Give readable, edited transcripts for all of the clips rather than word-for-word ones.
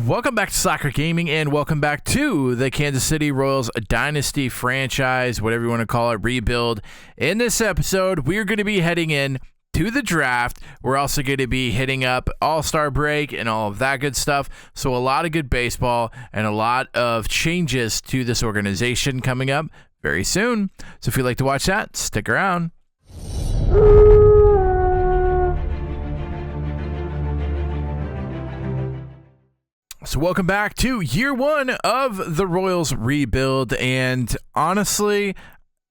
Welcome back to Soccer Gaming, and welcome back to the Kansas City Royals Dynasty franchise, whatever you want to call it, rebuild. In this episode, we're going to be heading in to the draft. We're also going to be hitting up All-Star break and all of that good stuff. So a lot of good baseball and a lot of changes to this organization coming up very soon. So if you'd like to watch that, stick around. So welcome back to year one of the Royals rebuild, and honestly,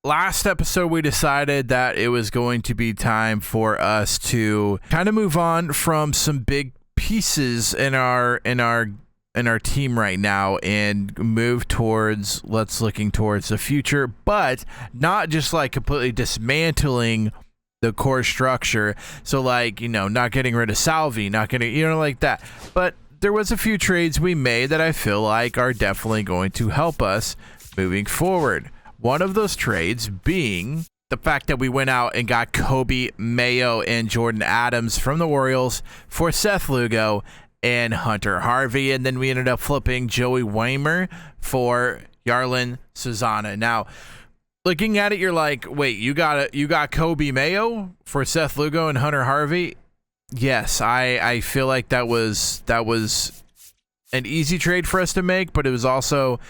last episode we decided that it was going to be time for us to kind of move on from some big pieces in our team right now and move towards looking towards the future, but not just like completely dismantling the core structure. So like, not getting rid of Salvi, not getting, like that, but there was a few trades we made that I feel like are definitely going to help us moving forward. One of those trades being the fact that we went out and got Kobe Mayo and Jordan Adams from the Orioles for Seth Lugo and Hunter Harvey, and then we ended up flipping Joey Waymer for Yarlin Susana. Now, looking at it, you're like, wait, you got Kobe Mayo for Seth Lugo and Hunter Harvey? Yes, I feel like that was an easy trade for us to make, but it was also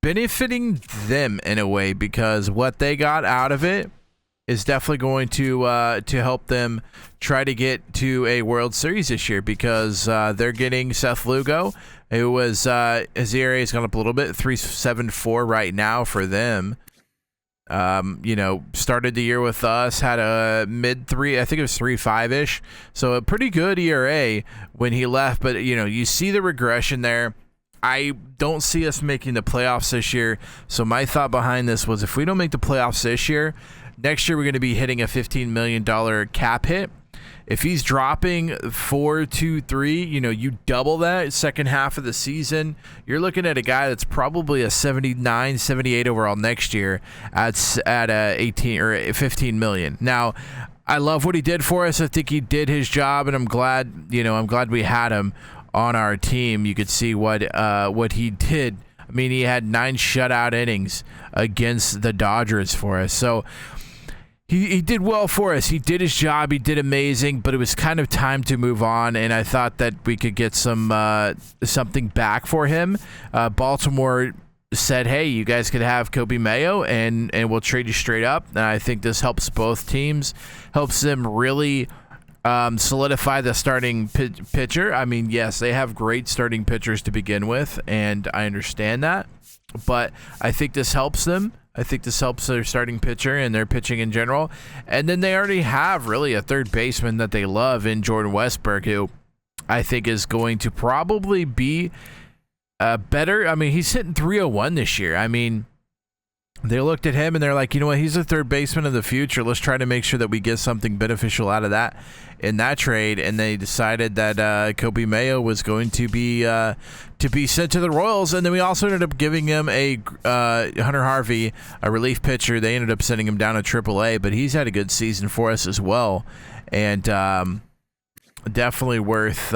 benefiting them in a way because what they got out of it is definitely going to help them try to get to a World Series this year because they're getting Seth Lugo. It was his ERA has gone up a little bit, 3.74 right now for them. Started the year with us, had a mid 3, I think it was 3.5-ish. So a pretty good ERA when he left, but you see the regression there. I don't see us making the playoffs this year. So my thought behind this was if we don't make the playoffs this year, next year we're going to be hitting a $15 million cap hit. If he's dropping 4.23, you double that second half of the season, you're looking at a guy that's probably a 79, 78 overall next year at 18 or 15 million. Now, I love what he did for us. I think he did his job, and I'm glad we had him on our team. You could see what he did. I mean, he had 9 shutout innings against the Dodgers for us. So He did well for us. He did his job. He did amazing, but it was kind of time to move on, and I thought that we could get something back for him. Baltimore said, hey, you guys could have Kobe Mayo, and we'll trade you straight up. And I think this helps both teams, helps them really solidify the starting pitcher. I mean, yes, they have great starting pitchers to begin with, and I understand that, but I think this helps them. I think this helps their starting pitcher and their pitching in general. And then they already have really a third baseman that they love in Jordan Westburg, who I think is going to probably be better. I mean, he's hitting 301 this year. I mean, they looked at him and they're like, you know what, he's a third baseman of the future. Let's try to make sure that we get something beneficial out of that in that trade. And they decided that Kobe Mayo was going to be sent to the Royals. And then we also ended up giving him a Hunter Harvey, a relief pitcher. They ended up sending him down to AAA, but he's had a good season for us as well. And definitely worth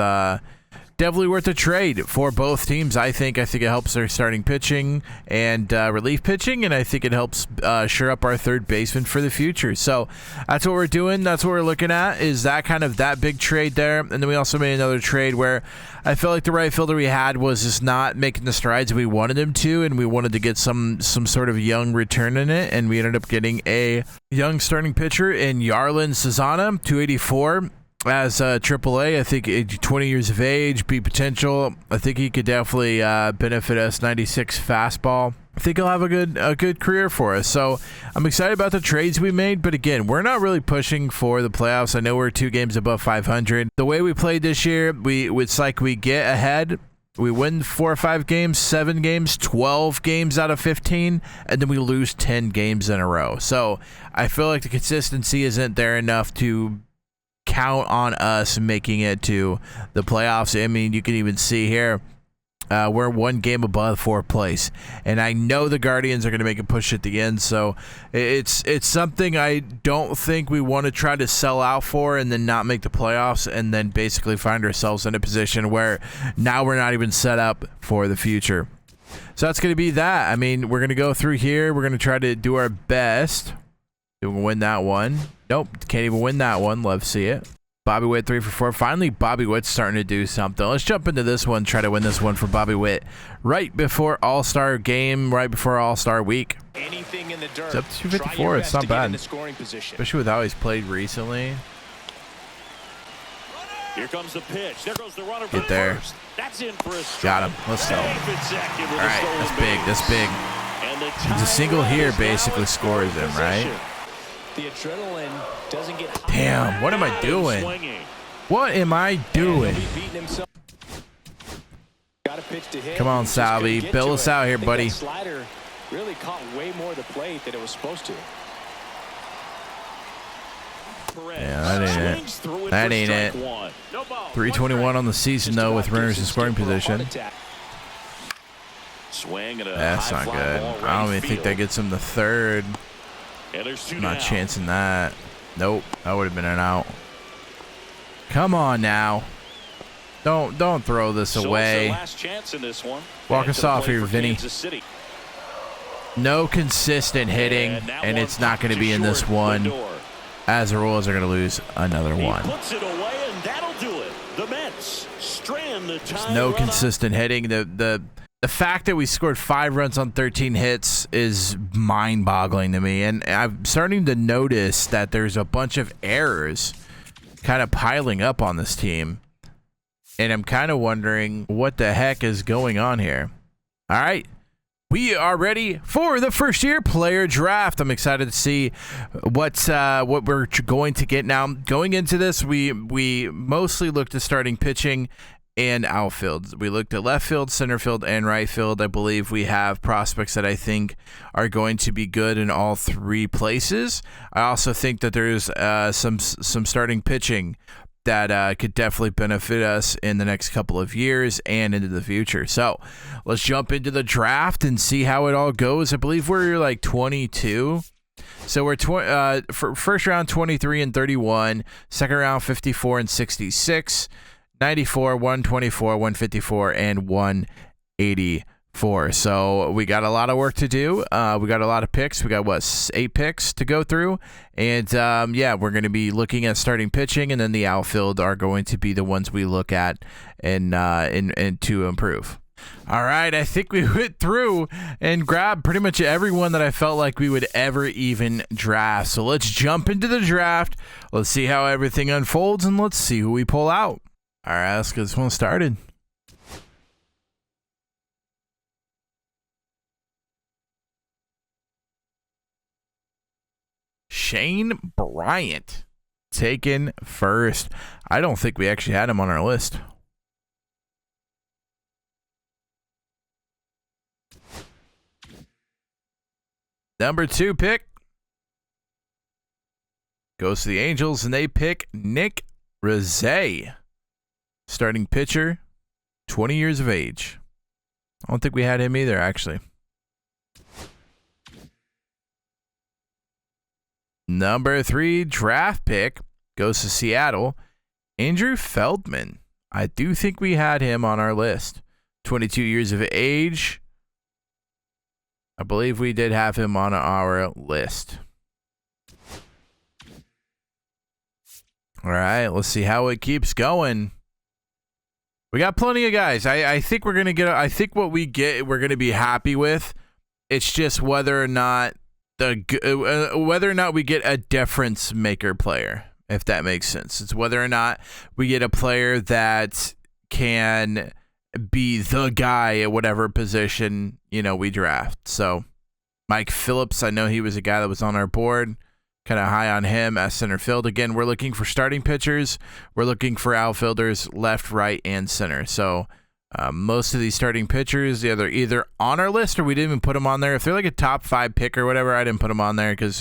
a trade for both teams. I think it helps their starting pitching and relief pitching, and I think it helps shore up our third baseman for the future. So that's what we're doing. That's what we're looking at, is that big trade there. And then we also made another trade where I felt like the right fielder we had was just not making the strides we wanted him to, and we wanted to get some sort of young return in it, and we ended up getting a young starting pitcher in Yarlin Susana, 284. As AAA, I think 20 years of age, B potential. I think he could definitely benefit us. 96 fastball. I think he'll have a good career for us. So I'm excited about the trades we made. But again, we're not really pushing for the playoffs. I know we're 2 games above 500. The way we played this year, it's like we get ahead. We win 4 or 5 games, 7 games, 12 games out of 15, and then we lose 10 games in a row. So I feel like the consistency isn't there enough to count on us making it to the playoffs. I mean, you can even see here We're one game above fourth place, and I know the Guardians are going to make a push at the end. So it's something I don't think we want to try to sell out for and then not make the playoffs, and then basically find ourselves in a position where now we're not even set up for the future. So that's going to be that. I mean, we're going to go through here. We're going to try to do our best. Do we win that one? Nope, can't even win that one. Love to see it. Bobby Witt 3 for 4. Finally, Bobby Witt's starting to do something. Let's jump into this one. Try to win this one for Bobby Witt right before All-Star game, right before All-Star week. Anything in the dirt. It's up to 254. It's not bad, especially with how he's played recently. Here comes the pitch. There goes the runner. Get there. First. That's in for a strike. Got him. Let's go. All right, that's big. That's big. And the single here basically scores him, right? The adrenaline doesn't get high. Damn, what am I doing? What am I doing? Come on, Salvi. Bill us out here, buddy. Slider really caught way more of the plate than it was supposed to. Yeah, that ain't it. That ain't it. 321 on the season, though, with runners in scoring position. That's not good. I don't even think that gets him the third. I'm not chancing that. Nope, that would have been an out. Come on now. Don't throw this away. Walk us off here, Vinny. No consistent hitting, and it's not going to be in this one. As the Royals are going to lose another one. There's no consistent hitting. The fact that we scored 5 runs on 13 hits is mind-boggling to me, and I'm starting to notice that there's a bunch of errors kind of piling up on this team, and I'm kind of wondering what the heck is going on here. All right, we are ready for the first-year player draft. I'm excited to see what we're going to get now. Going into this, we mostly looked at starting pitching and outfield. We looked at left field, center field, and right field. I believe we have prospects that I think are going to be good in all 3 places. I also think that there's some starting pitching that could definitely benefit us in the next couple of years and into the future. So let's jump into the draft and see how it all goes. I believe we're like 22. So we're for first round 23 and 31, second round 54 and 66. 94, 124, 154, and 184. So we got a lot of work to do. We got a lot of picks. We got, 8 picks to go through. And, yeah, we're going to be looking at starting pitching, and then the outfield are going to be the ones we look at and to improve. All right, I think we went through and grabbed pretty much everyone that I felt like we would ever even draft. So let's jump into the draft. Let's see how everything unfolds, and let's see who we pull out. All right, let's get this one started. Shane Bryant taken first. I don't think we actually had him on our list. Number 2 pick goes to the Angels, and they pick Nick Rizzo. Starting pitcher, 20 years of age. I don't think we had him either, actually. Number 3 draft pick goes to Seattle, Andrew Feldman. I do think we had him on our list. 22 years of age. I believe we did have him on our list. All right, let's see how it keeps going. We got plenty of guys. I think we're gonna get. I think what we get, we're gonna be happy with. It's just whether or not we get a difference maker player, if that makes sense. It's whether or not we get a player that can be the guy at whatever position we draft. So Mike Phillips, I know he was a guy that was on our board. Kind of high on him as center field. Again, we're looking for starting pitchers. We're looking for outfielders, left, right, and center. So most of these starting pitchers, either on our list or we didn't even put them on there. If they're like a top 5 pick or whatever, I didn't put them on there because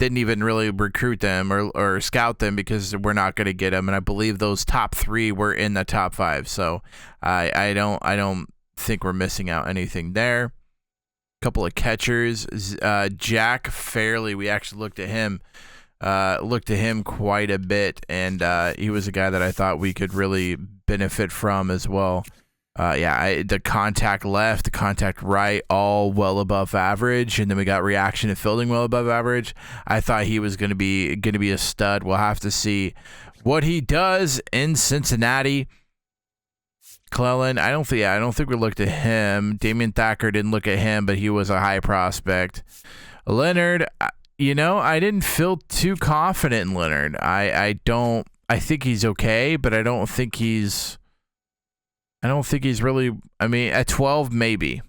didn't even really recruit them or scout them because we're not going to get them. And I believe those top 3 were in the top 5. So I don't think we're missing out anything there. Couple of catchers, Jack Fairley. We actually looked at him quite a bit, and he was a guy that I thought we could really benefit from as well. The contact left, the contact right, all well above average, and then we got reaction and fielding well above average. I thought he was gonna be a stud. We'll have to see what he does in Cincinnati. Clellan, I don't think we looked at him. Damian Thacker didn't look at him, but he was a high prospect. Leonard, I didn't feel too confident in Leonard. I think he's okay, but I don't think he's really. I mean, at 12 maybe.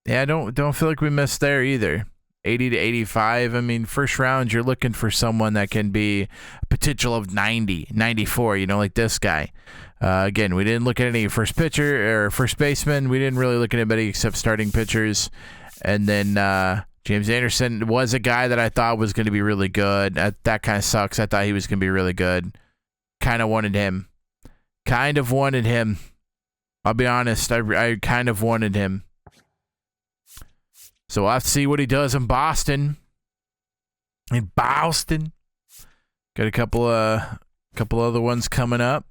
Yeah, I don't feel like we missed there either. 80 to 85. I mean, first round, you're looking for someone that can be a potential of 90, 94, like this guy. Again, we didn't look at any first pitcher or first baseman. We didn't really look at anybody except starting pitchers. And then James Anderson was a guy that I thought was going to be really good. That kind of sucks. I thought he was going to be really good. Kind of wanted him. I'll be honest. I kind of wanted him. So we'll have to see what he does in Boston. Got a couple other ones coming up.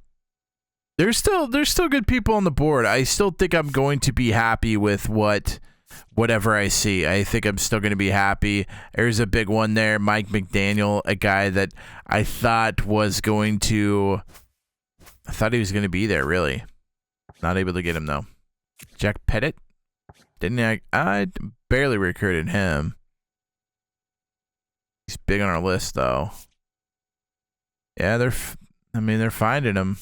There's still good people on the board. I still think I'm going to be happy with whatever I see. I think I'm still going to be happy. There's a big one there, Mike McDaniel, a guy that I thought he was going to be there, really. Not able to get him, though. Jack Pettit. I barely recruited him. He's big on our list, though. Yeah, they're finding him.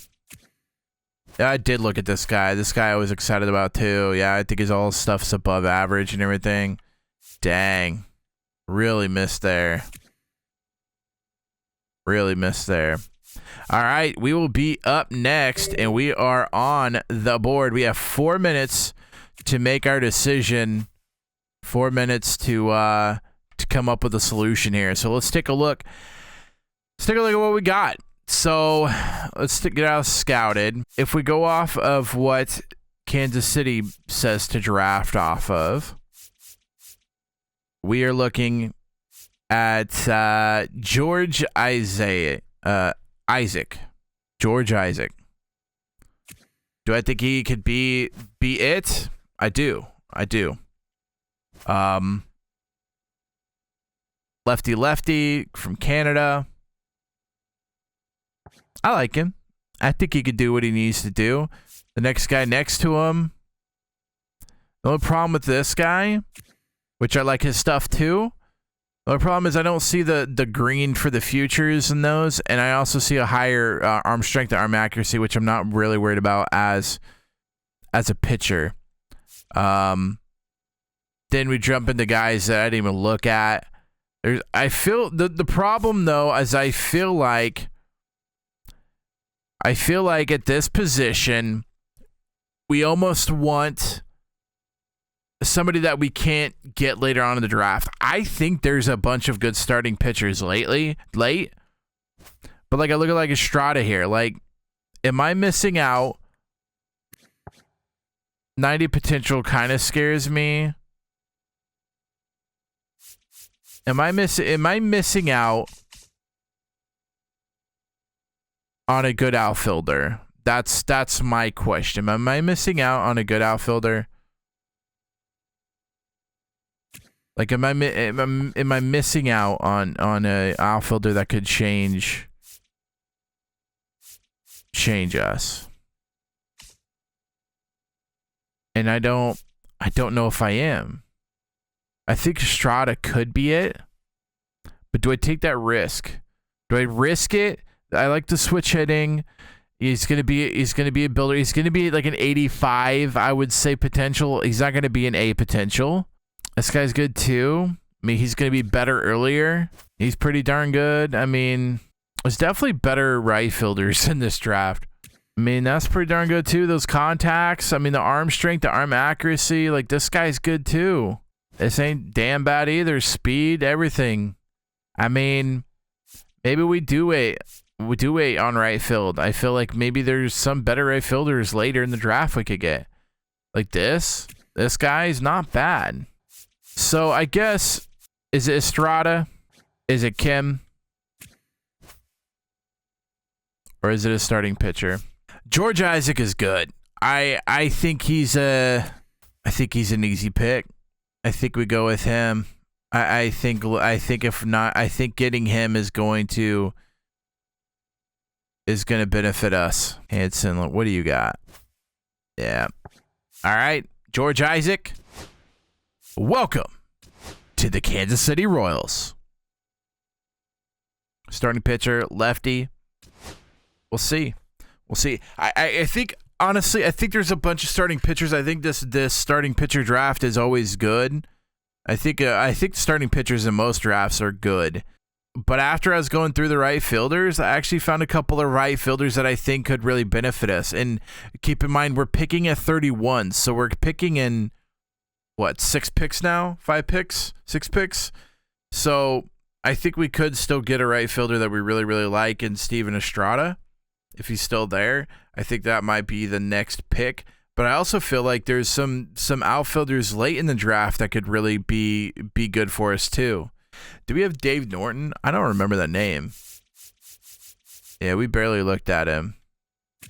Yeah, I did look at this guy. This guy I was excited about, too. Yeah, I think his all stuff's above average and everything. Dang. Really missed there. All right, we will be up next, and we are on the board. We have 4 minutes to make our decision. 4 minutes to come up with a solution here. So let's take a look. Let's take a look at what we got. So let's get out scouted. If we go off of what Kansas City says to draft off of, we are looking at George Isaac. George Isaac. Do I think he could be it? I do. Lefty from Canada. I like him. I think he could do what he needs to do. The next guy next to him. The only problem with this guy, which I like his stuff too. The only problem is I don't see the green for the futures in those, and I also see a higher arm strength and arm accuracy, which I'm not really worried about as a pitcher. Then we jump into guys that I didn't even look at. I feel the problem though is I feel like at this position we almost want somebody that we can't get later on in the draft. I think there's a bunch of good starting pitchers late. But like I look at like Estrada here. Like, am I missing out? 90 potential kind of scares me. Am I missing out on a good outfielder? That's my question. Am I missing out on a good outfielder? Like, am I missing out on a outfielder that could change us? And I don't know if I am. I think Estrada could be it, but do I take that risk? Do I risk it? I like the switch hitting. He's gonna be a builder. He's gonna be like an 85, I would say, potential. He's not gonna be an A potential. This guy's good too. I mean, he's gonna be better earlier. He's pretty darn good. I mean, there's definitely better right fielders in this draft. I mean, that's pretty darn good too. Those contacts. I mean, the arm strength, the arm accuracy. Like, this guy's good too. This ain't damn bad either. Speed, everything. I mean, maybe we do wait. We do wait on right field. I feel like maybe there's some better right fielders later in the draft we could get. Like this. This guy's not bad. So I guess, is it Estrada? Is it Kim? Or is it a starting pitcher? George Isaac is good. I think he's an easy pick. I think we go with him. I think if not, I think getting him is going to benefit us. Hanson, what do you got? Yeah. All right, George Isaac. Welcome to the Kansas City Royals. Starting pitcher, lefty. We'll see. We'll see. I think, honestly, I think there's a bunch of starting pitchers. I think this starting pitcher draft is always good. I think starting pitchers in most drafts are good. But after I was going through the right fielders, I actually found a couple of right fielders that I think could really benefit us. And keep in mind, we're picking at 31. So we're picking in, what, 6 picks now? 5 picks? 6 picks? So I think we could still get a right fielder that we really, really like in Steven Estrada. If he's still there, I think that might be the next pick. But I also feel like there's some outfielders late in the draft that could really be good for us too. Do we have Dave Norton? I don't remember that name. Yeah, we barely looked at him.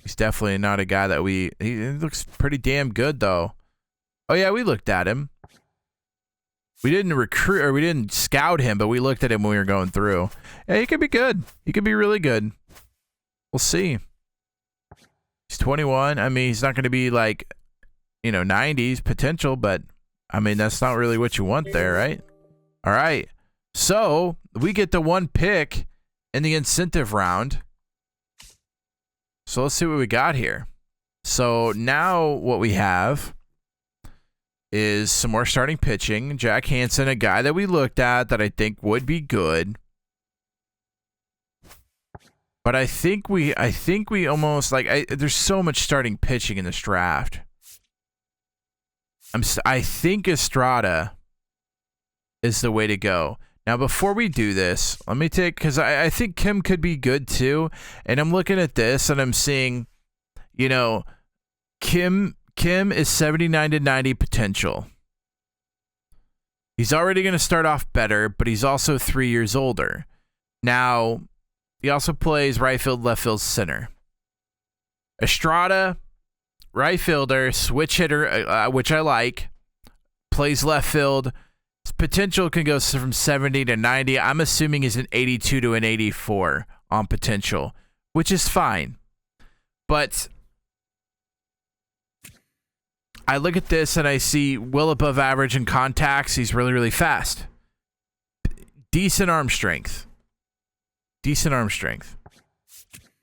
He's definitely not a guy that he looks pretty damn good though. Oh yeah, we looked at him. We didn't recruit or we didn't scout him, but we looked at him when we were going through. Yeah, he could be good. He could be really good. We'll see. He's 21. I mean, he's not going to be like, 90s potential, but I mean, that's not really what you want there, right? All right. So we get the 1 pick in the incentive round. So let's see what we got here. So now what we have is some more starting pitching. Jack Hanson, a guy that we looked at that I think would be good. But I think we almost there's so much starting pitching in this draft. I think Estrada is the way to go. Now, before we do this, let me because I think Kim could be good too. And I'm looking at this and I'm seeing, Kim is 79 to 90 potential. He's already going to start off better, but he's also 3 years older. Now, he also plays right field, left field, center. Estrada, right fielder, switch hitter, which I like, plays left field. His potential can go from 70 to 90. I'm assuming he's an 82 to an 84 on potential, which is fine. But I look at this and I see well above average in contacts. He's really, really fast. Decent arm strength.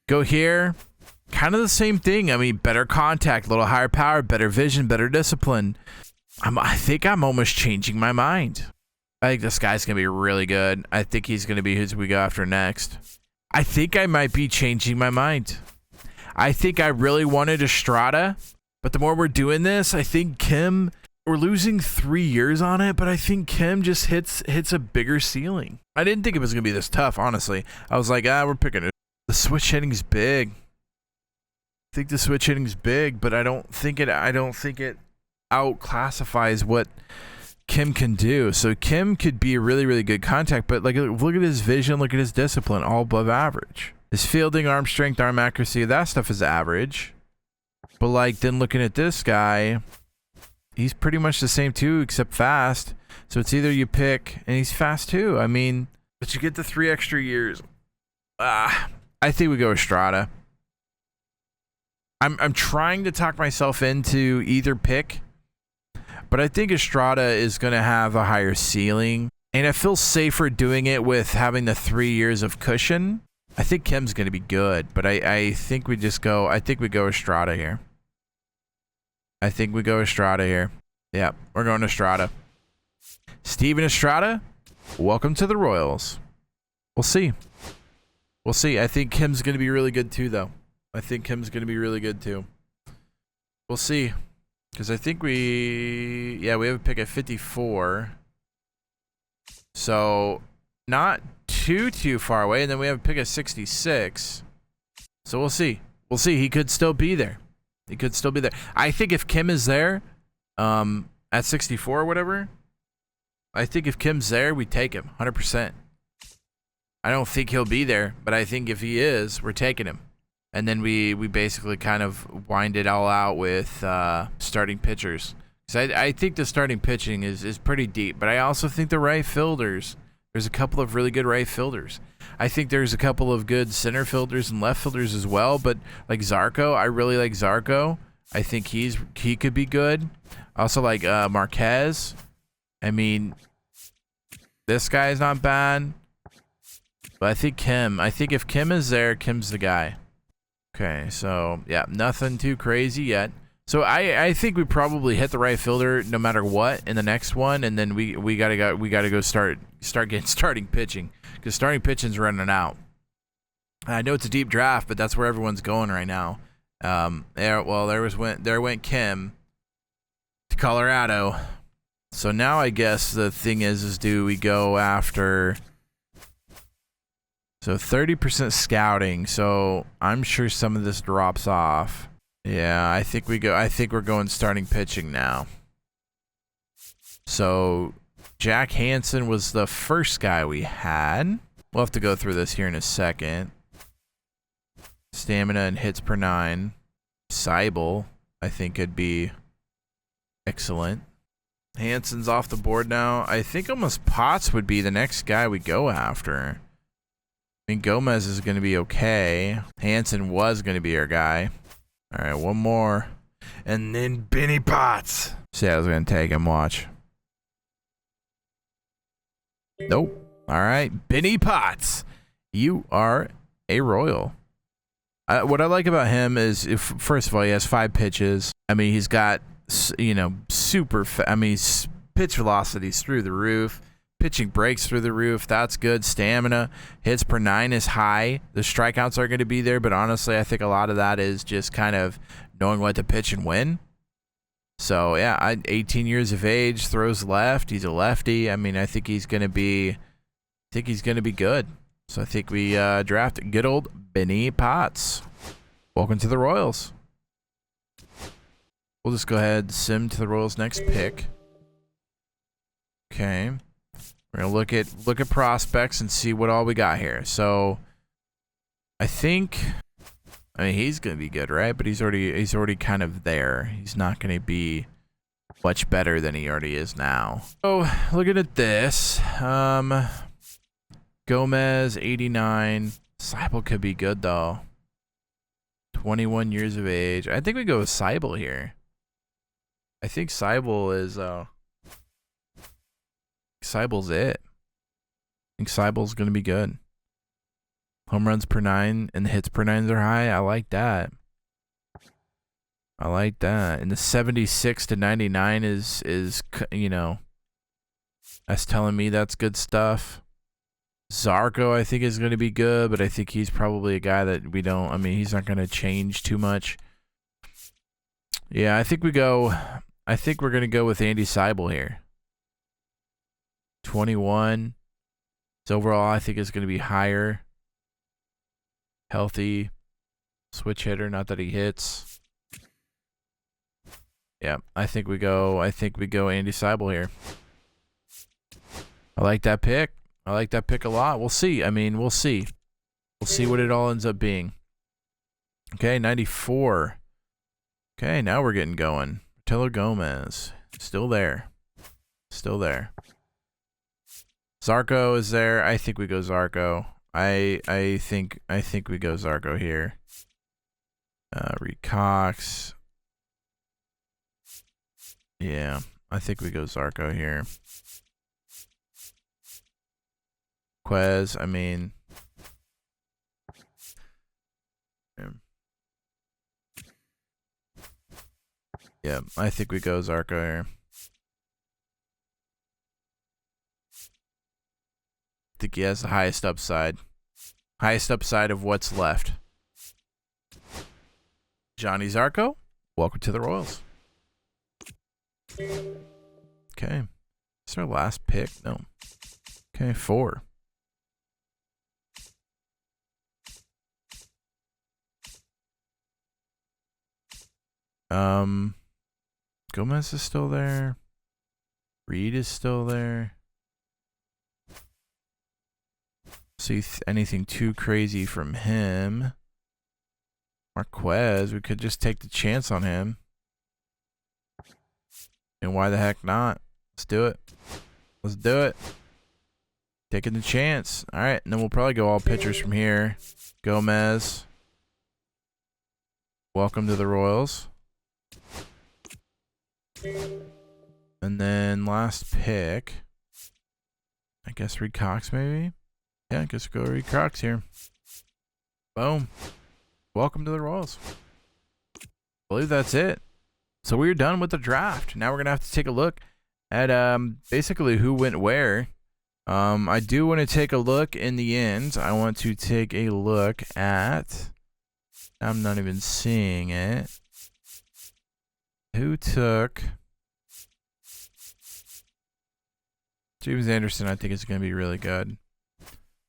Go here. Kind of the same thing. I mean, better contact, a little higher power, better vision, better discipline. I think I'm almost changing my mind. I think this guy's going to be really good. I think he's going to be who we go after next. I think I might be changing my mind. I think I really wanted Estrada, but the more we're doing this, I think Kim, we're losing 3 years on it, but I think Kim just hits a bigger ceiling. I didn't think it was going to be this tough, honestly. I was like, we're picking it. The switch hitting's big. I think the switch hitting's big, but I don't think it outclassifies what Kim can do. So Kim could be a really, really good contact, but look at his vision, look at his discipline, all above average. His fielding, arm strength, arm accuracy, that stuff is average. But then looking at this guy, he's pretty much the same too, except fast. So it's either you pick, and he's fast too. I mean, but you get the 3 extra years. I think we go Estrada. I'm trying to talk myself into either pick, but I think Estrada is going to have a higher ceiling, and I feel safer doing it with having the 3 years of cushion. I think Kim's going to be good, but I think we go Estrada here. Yeah, we're going Estrada. Steven Estrada, welcome to the Royals. We'll see. I think Kim's going to be really good too, though. We'll see. Because I think we have a pick at 54. So not too far away. And then we have a pick at 66. So we'll see. We'll see. He could still be there. He could still be there. I think if Kim is there, at 64 or whatever, I think if Kim's there, we take him 100%. I don't think he'll be there, but I think if he is, we're taking him. And then we basically kind of wind it all out with starting pitchers. Because I think the starting pitching is pretty deep, but I also think the right fielders, there's a couple of really good right fielders. I think there's a couple of good center fielders and left fielders as well, but like Zarco, I really like Zarco. I think he could be good. I also like Marquez. I mean, this guy is not bad. But I think if Kim is there, Kim's the guy. Okay, so yeah, nothing too crazy yet. So I think we probably hit the right fielder no matter what in the next one, and then we gotta go start getting starting pitching, because starting pitching's running out. I know it's a deep draft, but that's where everyone's going right now. There went Kim to Colorado. So now I guess the thing is do we go after? So 30% scouting. So I'm sure some of this drops off. Yeah, I think we're going starting pitching now. So Jack Hansen was the first guy we had. We'll have to go through this here in a second. Stamina and hits per 9. Seibel, I think, could be excellent. Hansen's off the board now. I think almost Potts would be the next guy we go after. I mean, Gomez is going to be okay. Hansen was going to be our guy. All right, one more. And then Benny Potts. See, I was going to take him. Watch. Nope. All right, Benny Potts. You are a Royal. What I like about him is, first of all, he has 5 pitches. I mean, he's got, super. His pitch velocity's through the roof. Pitching breaks through the roof. That's good. Stamina. Hits per 9 is high. The strikeouts are going to be there, but honestly, I think a lot of that is just kind of knowing what to pitch and win. So, yeah, 18 years of age, throws left. He's a lefty. I mean, I think he's going to be good. So I think we draft good old Benny Potts. Welcome to the Royals. We'll just go ahead and sim to the Royals' next pick. Okay. We're gonna look at prospects and see what all we got here. So I mean he's gonna be good, right? But he's already kind of there. He's not gonna be much better than he already is now. So looking at this, Gomez 89. Seibel could be good though. 21 years of age. I think we go with Seibel here. I think Seibel is Seibel's it. I think Seibel's going to be good. Home runs per 9 and the hits per 9 are high. I like that. And the 76 to 99 is that's telling me that's good stuff. Zarco, I think, is going to be good, but I think he's probably a guy that he's not going to change too much. Yeah, I think we're going to go with Andy Seibel here. 21. So overall, I think it's going to be higher. Healthy. Switch hitter, not that he hits. Yeah, I think we go Andy Seibel here. I like that pick. I like that pick a lot. We'll see. We'll see. We'll see what it all ends up being. Okay, 94. Okay, now we're getting going. Portillo Gomez. Still there. Zarco is there. I think we go Zarco. I think we go Zarco here. Reed Cox. Yeah, I think we go Zarco here. Quez, yeah, I think we go Zarco here. I think he has the highest upside. Highest upside of what's left. Johnny Zarco, welcome to the Royals. Okay. Is our last pick? No. Okay, 4. Gomez is still there. Reed is still there. See anything too crazy from him. Marquez, we could just take the chance on him. And why the heck not? Let's do it. Let's do it. Taking the chance. All right, and then we'll probably go all pitchers from here. Gomez. Welcome to the Royals. And then last pick. I guess Reed Cox maybe? Yeah, I guess we'll go Reed Cox here. Boom. Welcome to the Royals. I believe that's it. So we're done with the draft. Now we're going to have to take a look at basically who went where. I do want to take a look in the end. I want to take a look at... I'm not even seeing it. Who took... James Anderson, I think is going to be really good.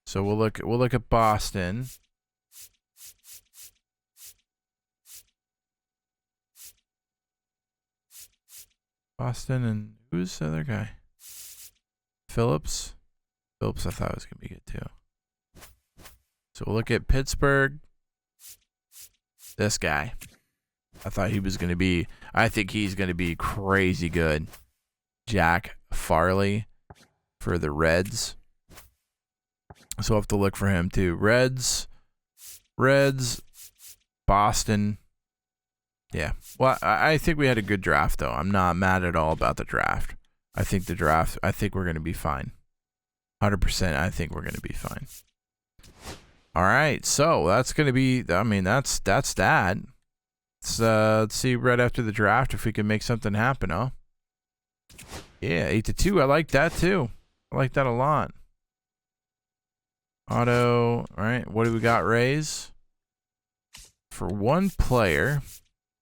So we'll look at Boston. Boston and who's the other guy? Phillips. Phillips I thought was going to be good too. So we'll look at Pittsburgh. This guy. I thought he was going to be, I think he's going to be crazy good. Jack Farley for the Reds. So we'll have to look for him too. Reds, Boston. Yeah. Well, I think we had a good draft though. I'm not mad at all about the draft. I think we're going to be fine. 100%. I think we're going to be fine. All right. So that's going to be, I mean, that's that. Let's see right after the draft if we can make something happen, huh? Yeah, 8-2. I like that too. I like that a lot. Auto. All right. What do we got, Rays? For one player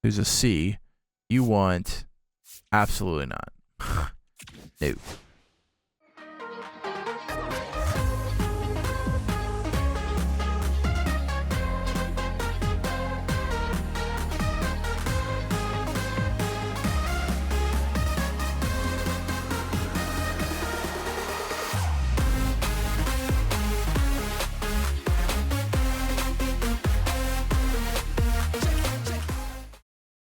who's a C, you want absolutely not. No.